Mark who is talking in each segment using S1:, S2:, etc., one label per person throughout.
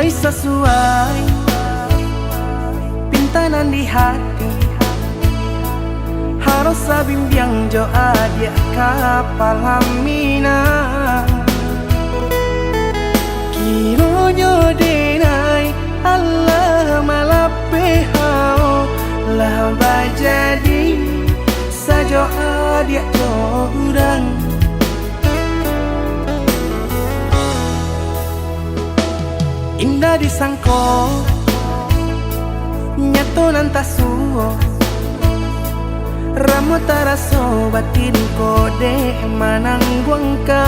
S1: mulai sesuai pintanan di hati. Harus sabimbiang jo adia kapal hamina. Kiro jo denai Allah malape hao lah bajadi sajo adia jo urang. Indah disangko nyato nantasuo ramu taraso batin kode manangguangka.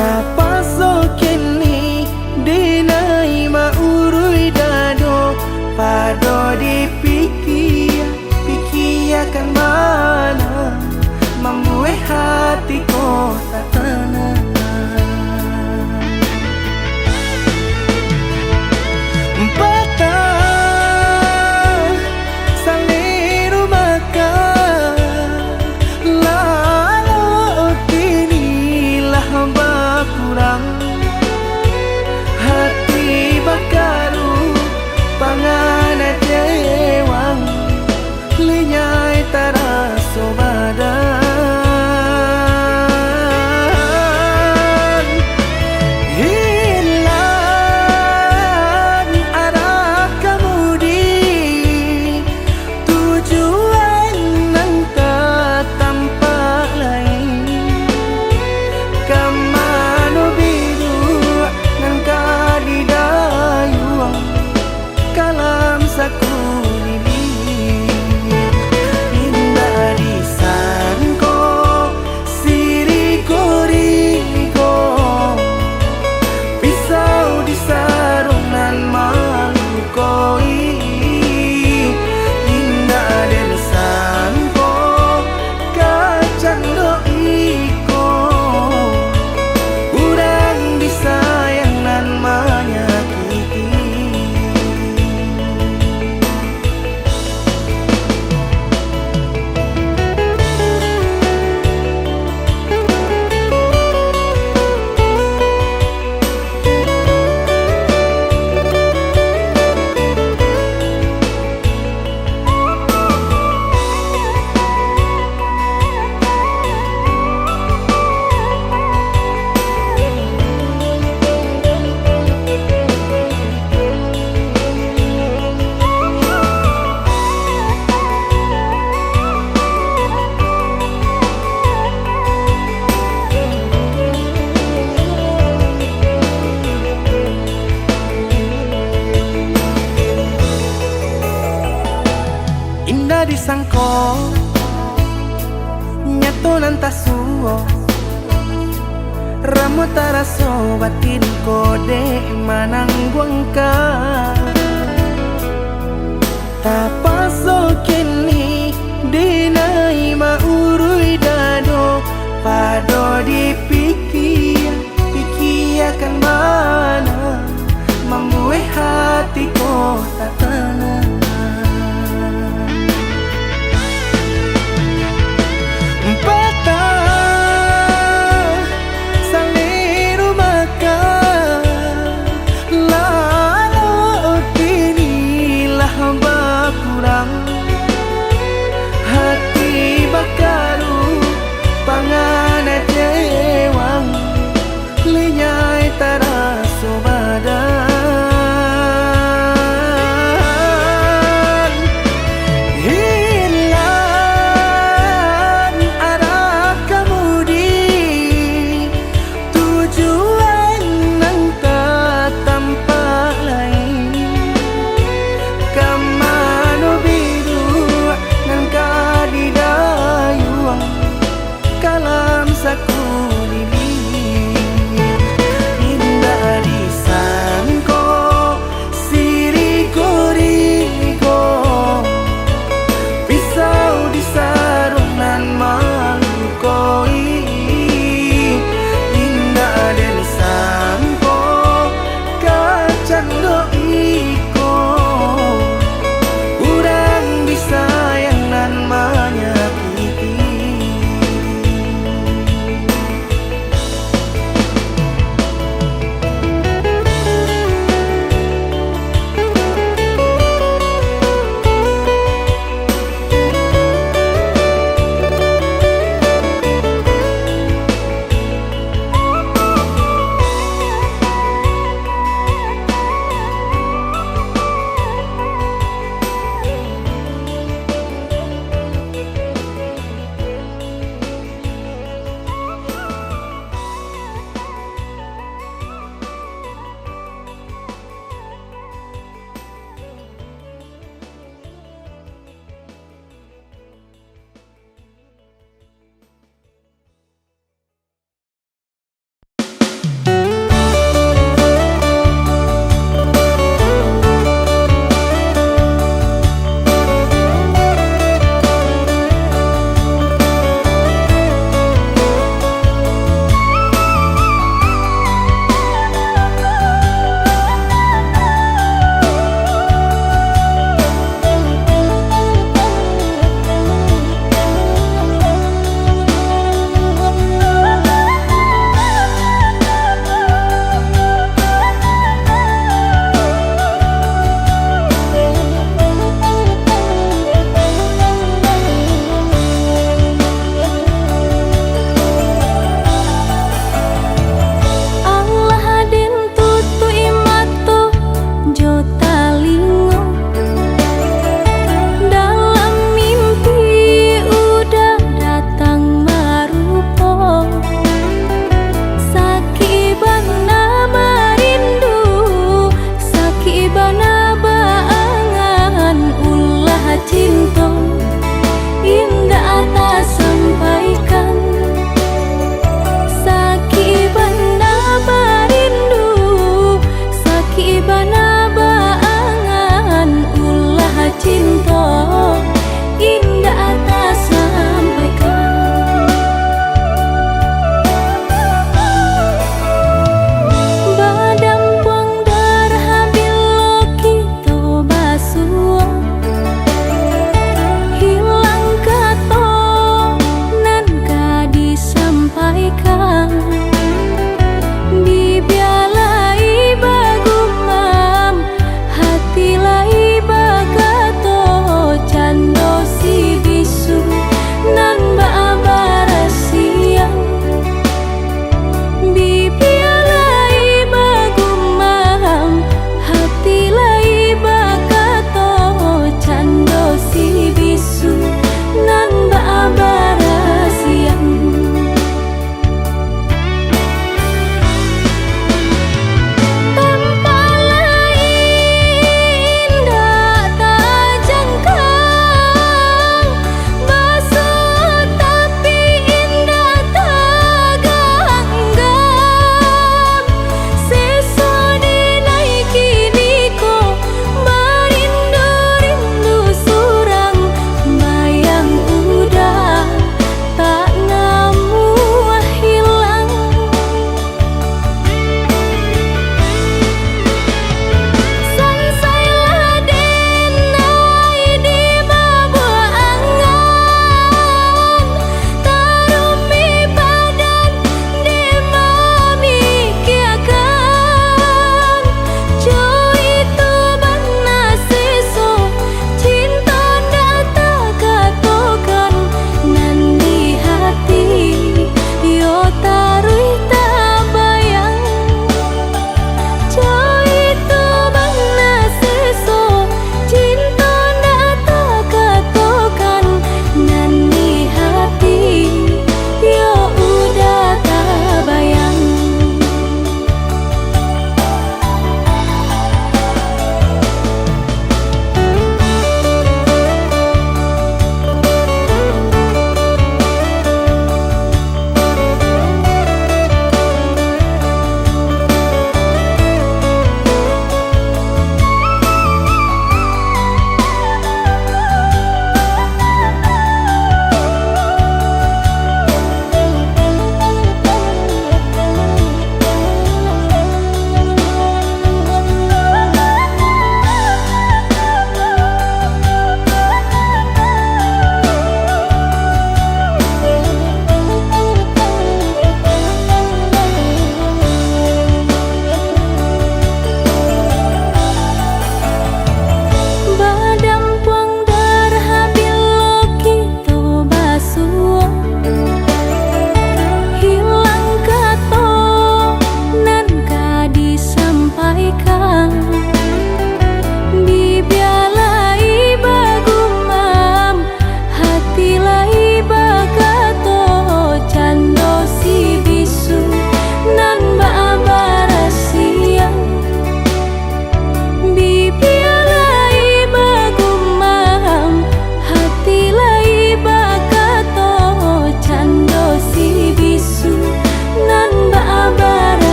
S1: Tapaso kini dinai maurui dado pado dipikir pikirkan mana membuat hatiku tak tenang. Hati bakaru pangana dewang lenyai taraso badan. Hilang arah kemudi tujuan nang tak tampak lain. Kamano biru nang kadidayuang kalam sakulili. Indah disangko siriko-riko pisau disarung nan malukoi. Indah disangko kacang doiko urang disayang nan menyakiti. Indah disangko nyato nantasuo ramu taraso batin kode manangguangka. Tapaso kini dinai maurui dado pado dipikir pikirkan mana membuat hatiku tak tenang. Hati bakaru pangana dewang lenyai taraso badan. Hilang arah kemudi tujuan nang tak tampak lain. Kamano biru nang kadidayuang kalam sakulili. Indah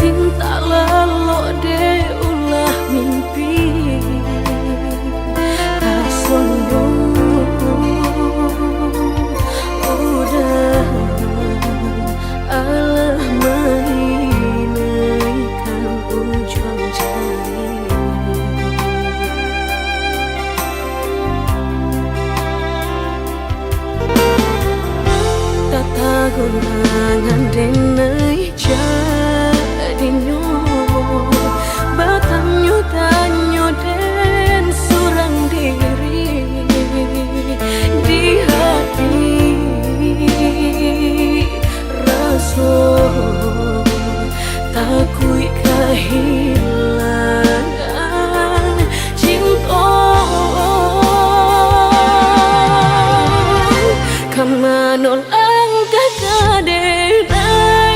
S2: cinta lalu de ulah mimpi tak sombong udah Allah menginaikan ujung jari tata gurangan denai jadinya batanyo tanyo den surang diri di hati rasa takui kehilangan cinta kemana langkah kaderai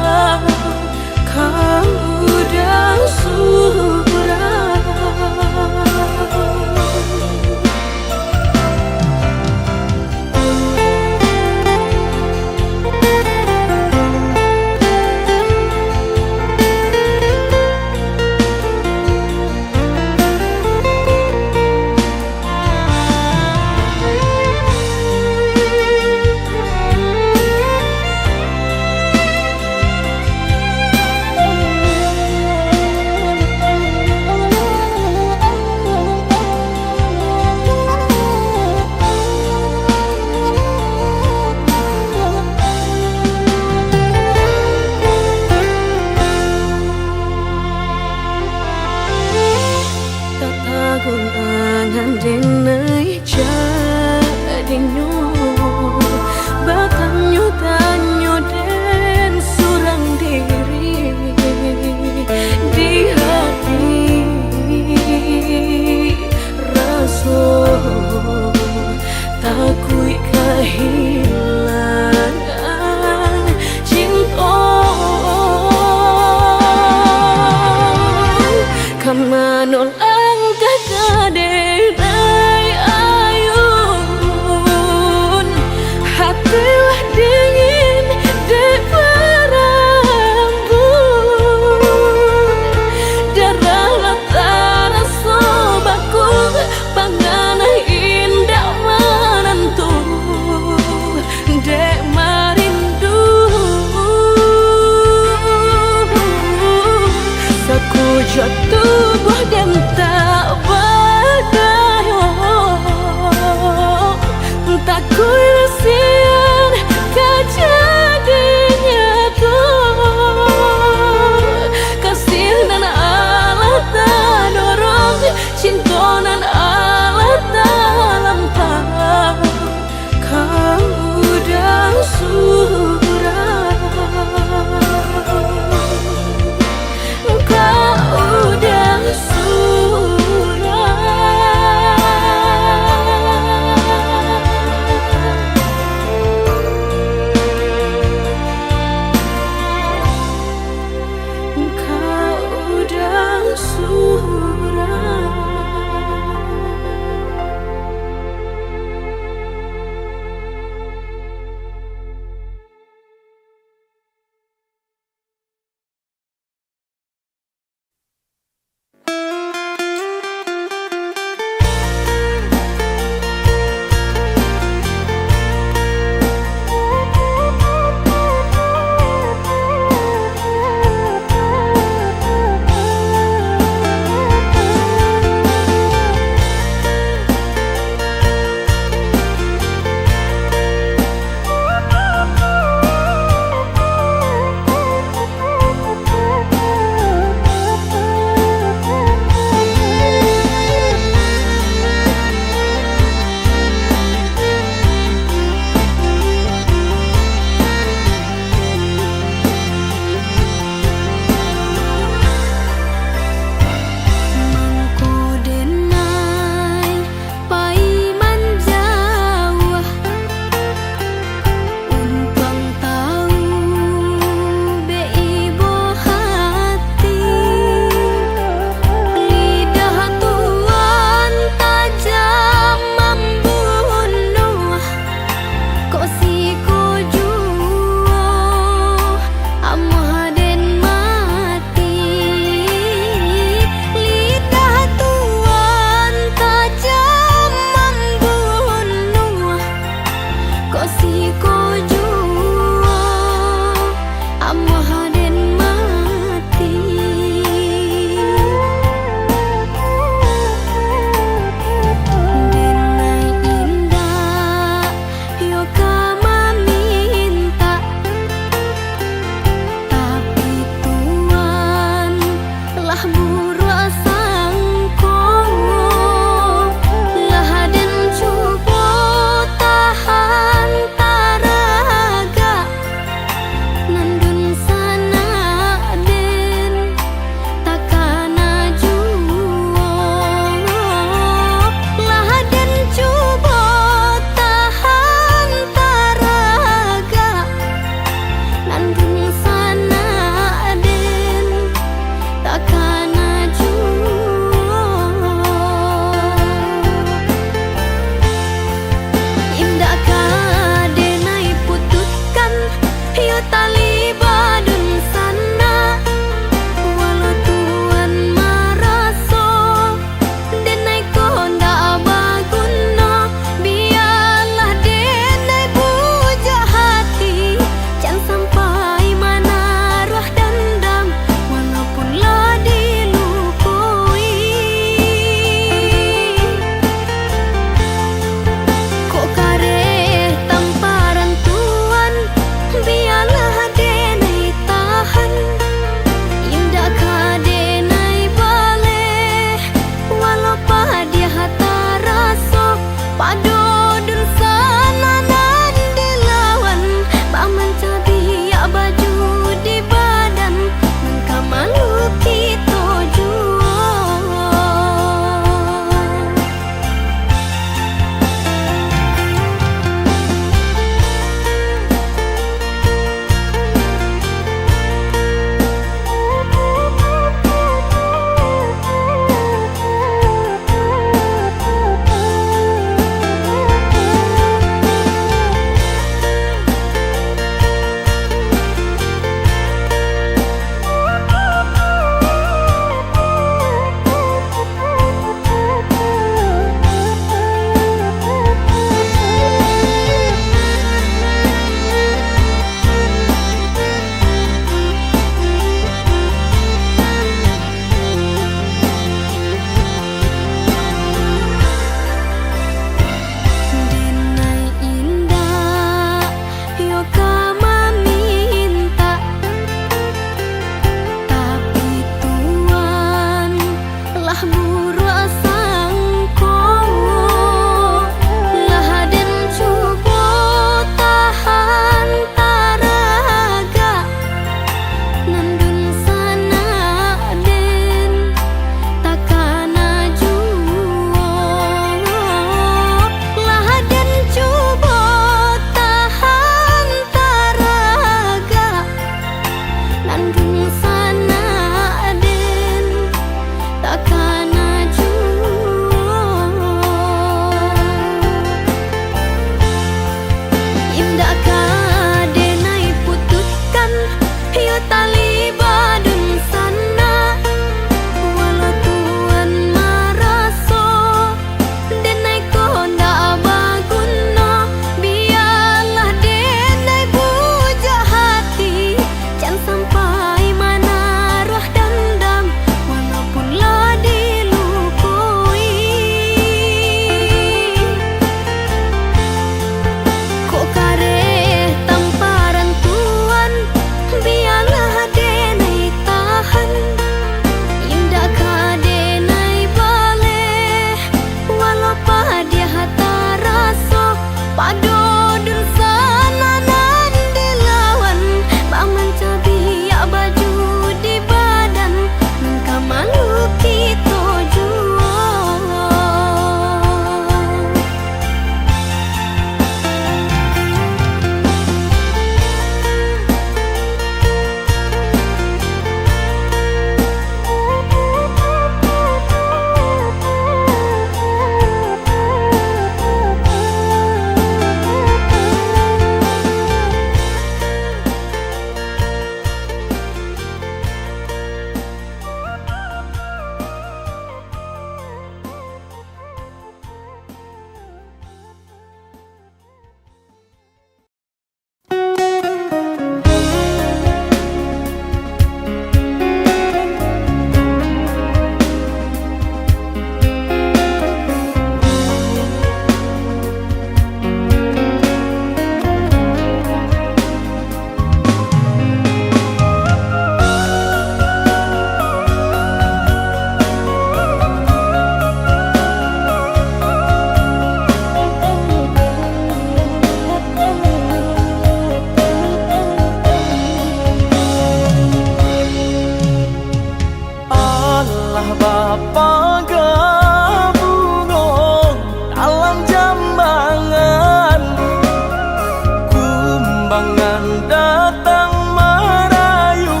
S1: Timbangan datang merayu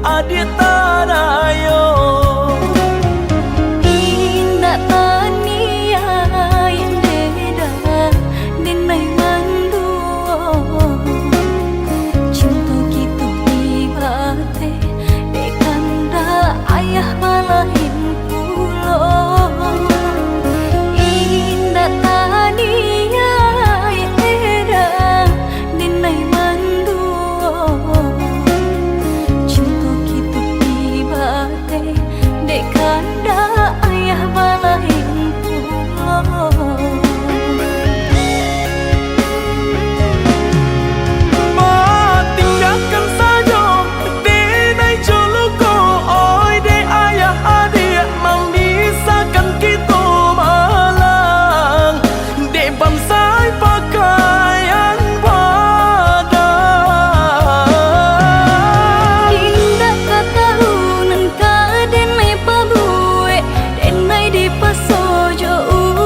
S1: adik tadayo.
S2: Indah tania yang beda denai manduo. Cinta gitu ibate dekanda ayah balahin pulo. Indah tania yang beda denai manduo. Cinta gitu ibate dekanda ayah balahin pulo.
S1: Tinggalkan saja denai joluko. Oi de ayah adik memisahkan kita malang. De bansai pakaian badan.
S2: Indah katahunan ka denai pabue denai di pasojo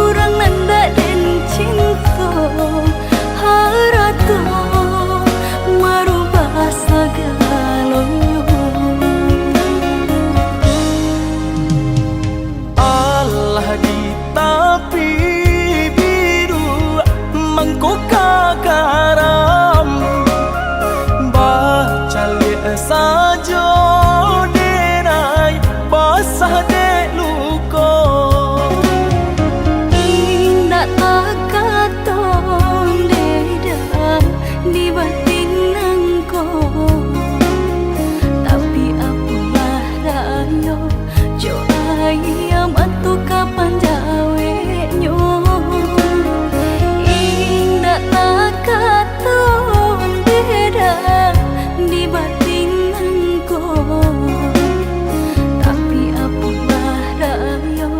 S2: urang nanda den cinta harato marubah sagalonyo.
S1: Allah di tapi biru mangko kagaram. Baca lihat saja denai basah de luko.
S2: Indah takaton deda di batin nangko. Tapi apalah rayo jo ayam atu kapan jawe nyo. Indah takaton deda di batin nangko. Tapi apalah rayo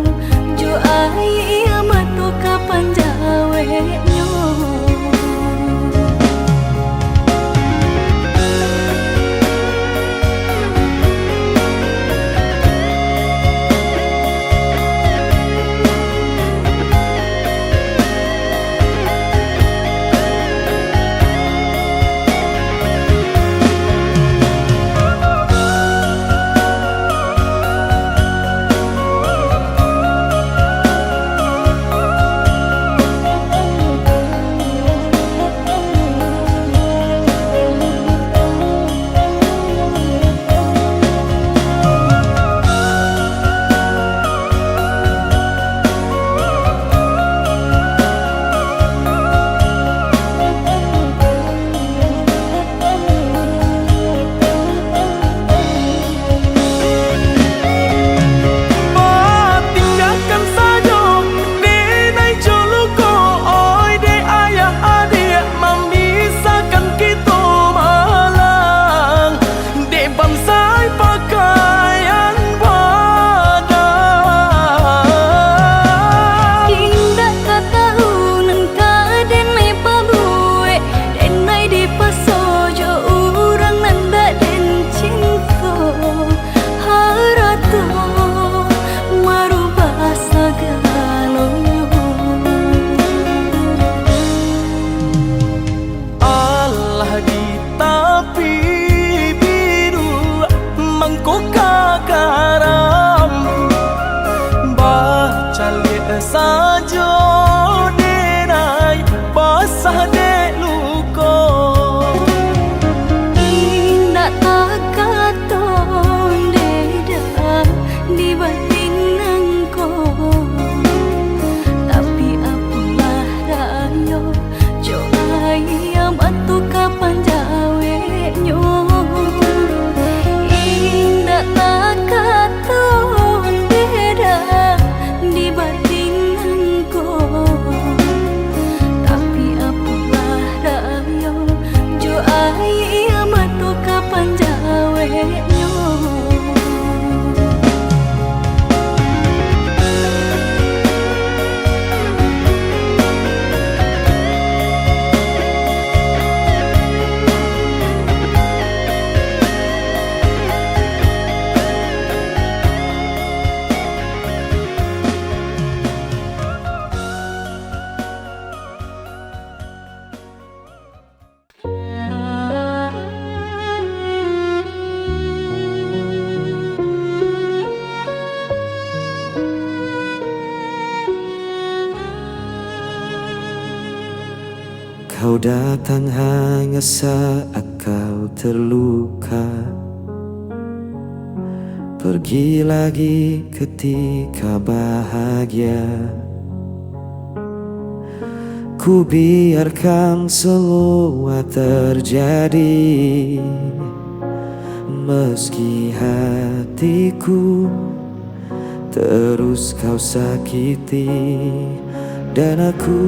S2: jo ayam atu kapan jawe nyo.
S1: Kau datang hanya saat kau terluka, pergi lagi ketika bahagia. Ku biarkan semua terjadi, meski hatiku terus kau sakiti. Dan aku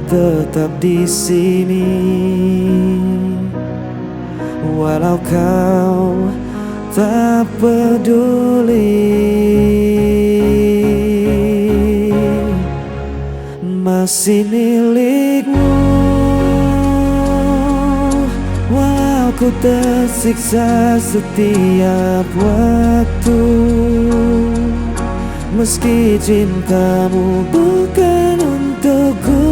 S1: tetap di sini, walau kau tak peduli. Masih milikmu, walau ku tersiksa setiap waktu. Meski cintamu bukan untukku,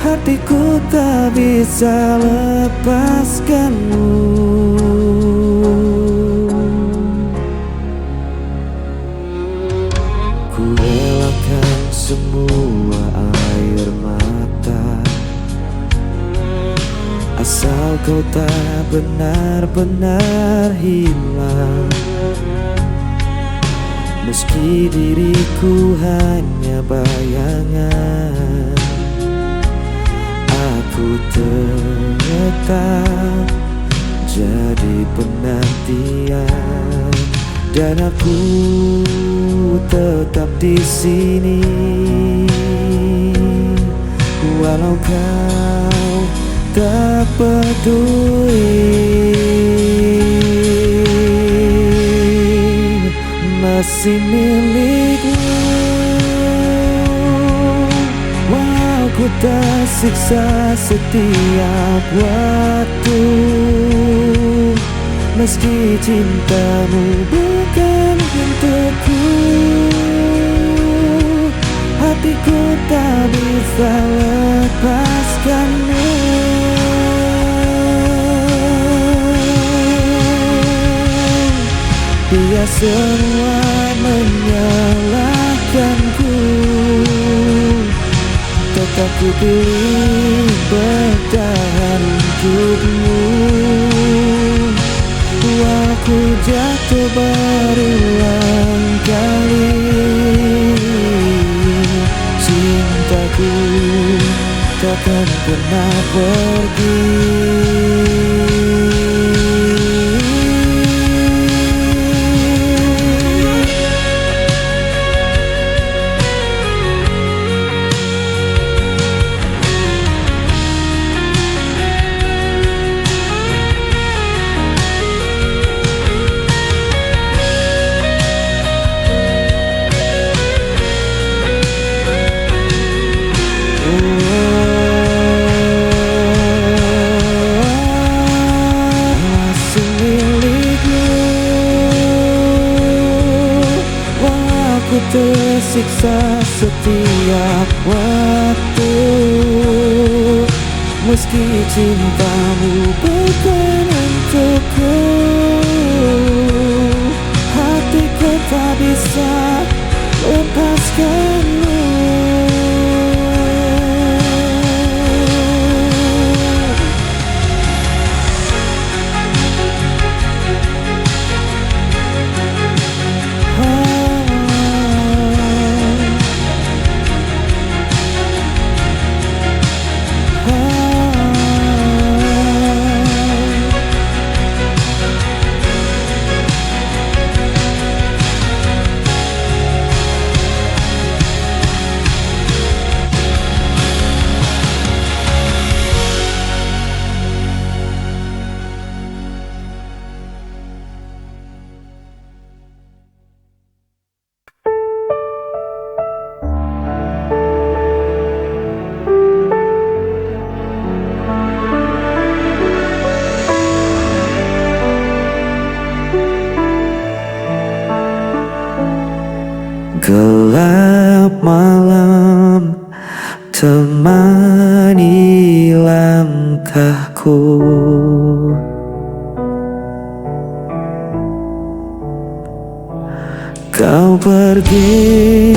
S1: hatiku tak bisa lepaskanmu. Ku relakan semua air mata, asal kau tak benar-benar hilang. Meski diriku hanya bayangan, aku tetap jadi penantian. Dan aku tetap di sini, walau kau tak peduli. Masih milikmu, walau ku tersiksa setiap waktu. Meski cintamu bukan untukku, hatiku tak bisa lepaskanmu. Biar semua menyalahkanku, tetap ku pilih bertahan untukmu. Aku jatuh berulang kali, cintaku takkan pernah pergi. Tersiksa setiap waktu, meski cintamu bukan untukku, hatiku tak bisa lepaskanmu. Gelap malam temani langkahku, kau pergi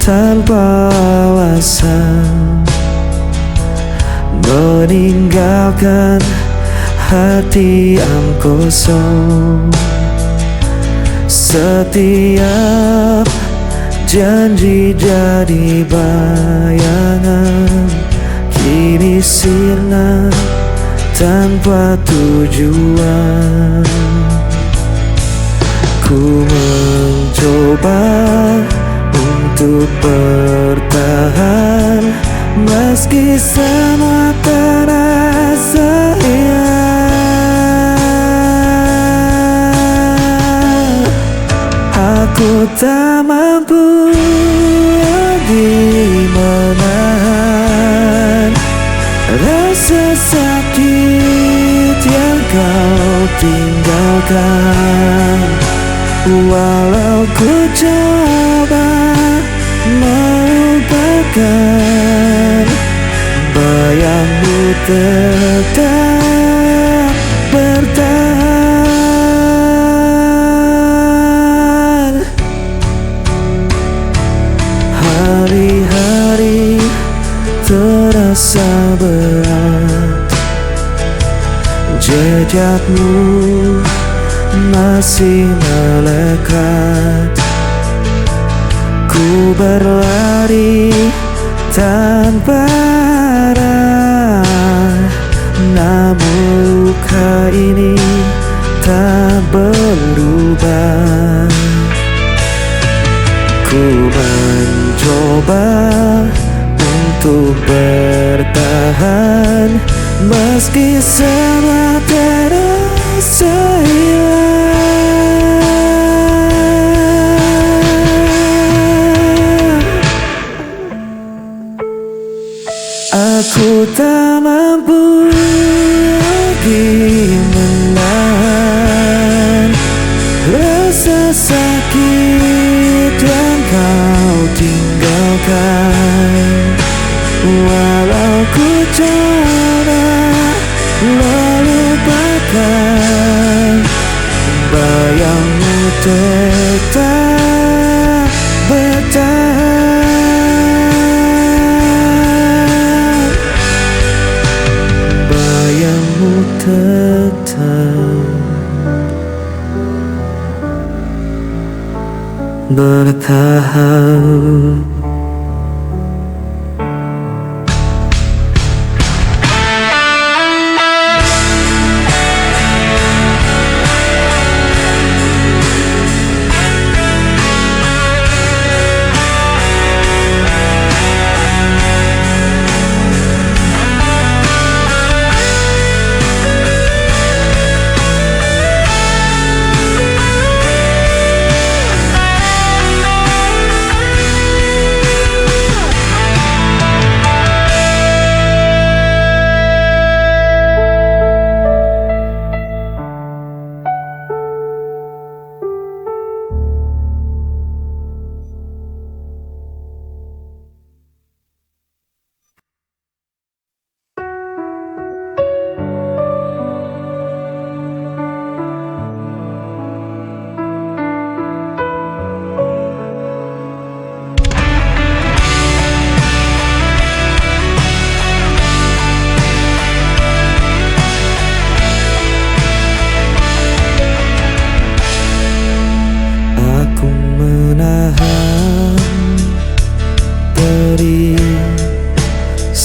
S1: tanpa alasan. meninggalkan hati yang kosong. Setiap janji jadi bayangan, kini sirna tanpa tujuan. Ku mencoba untuk bertahan, meski semua terasa hilang. Aku tak mampu lagi menahan rasa sakit yang kau tinggalkan. Walau ku coba melupakan, bayangmu tetap bertahan. Hari-hari terasa berat, jejakmu masih melekat. Ku berlari tanpa arah, namun luka ini tak berubah. Ku mencoba untuk bertahan, meski semua terasa hilang. Aku tak mampu lagi menahan rasa sakit yang kau tinggalkan. Walau ku coba melupakan, bayangmu tetap bertahan. Bayangmu tetap bertahan.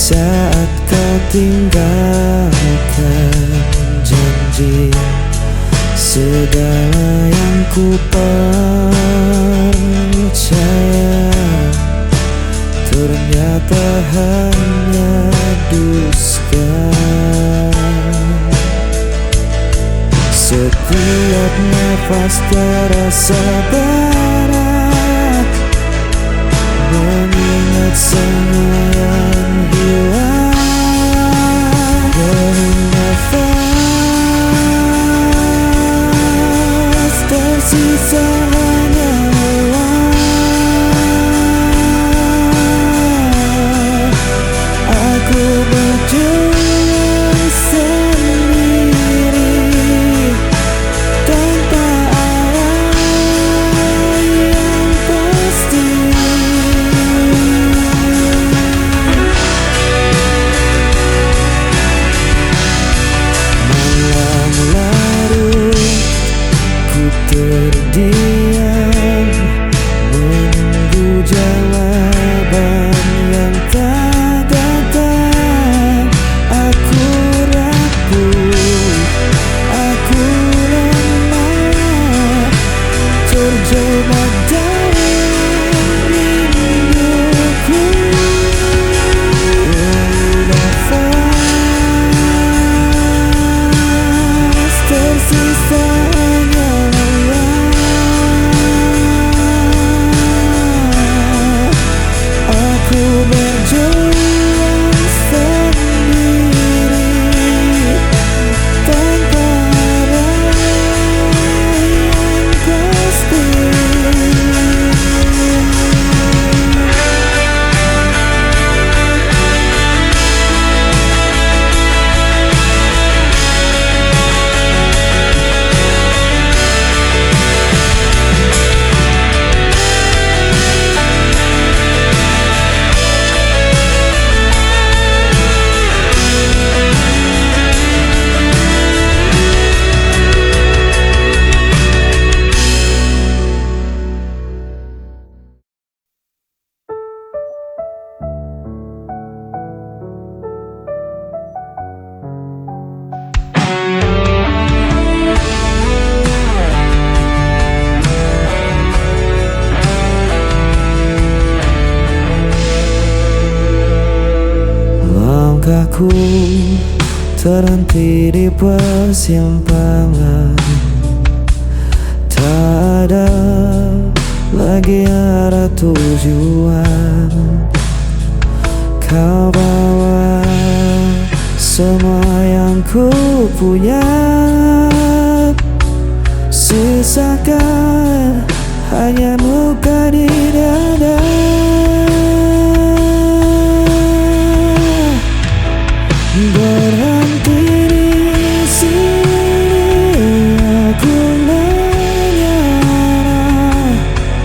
S1: Saat kau tinggalkan janji, segala yang ku percaya ternyata hanya dusta. Setiap nafas terasa berat, mengingat semua yang hilang. Dari nafas tersisa hanya lelah. Aku berjuang sendiri tanpa arah yang pasti. aku terhenti di persimpangan. Tak ada lagi arah tujuan. Kau bawa semua yang ku punya, sisakan hanya luka di dada. Berhenti di sini aku menyerah,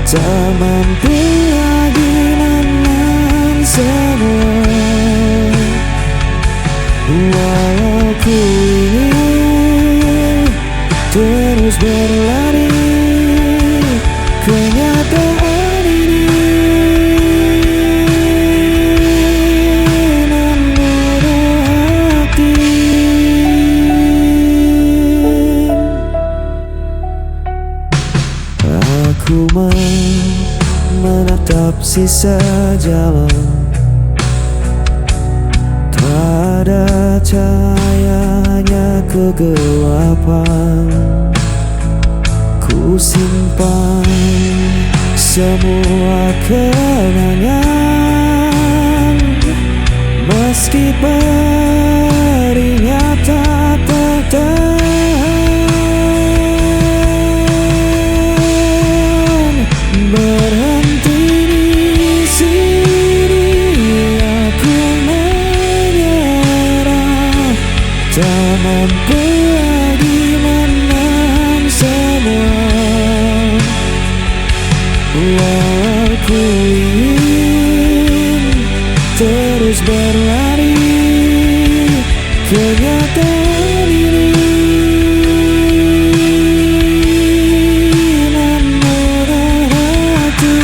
S1: tak mampu lagi menahan semua. Walau ku ingin terus berlari, kenyataan ini membunuh hati. Aku menatap sisa jalan, tak ada cahayanya kegelapan. Ku simpan semua kenangan, meski perihnya tak tertahan. Berhenti di sini aku menyerah, tak mampu lagi menahan semua. Walau ku ingin terus berlari, kenyataan ini membunuh hati.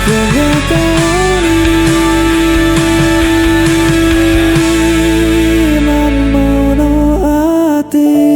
S1: Kenyataan ini membunuh hati.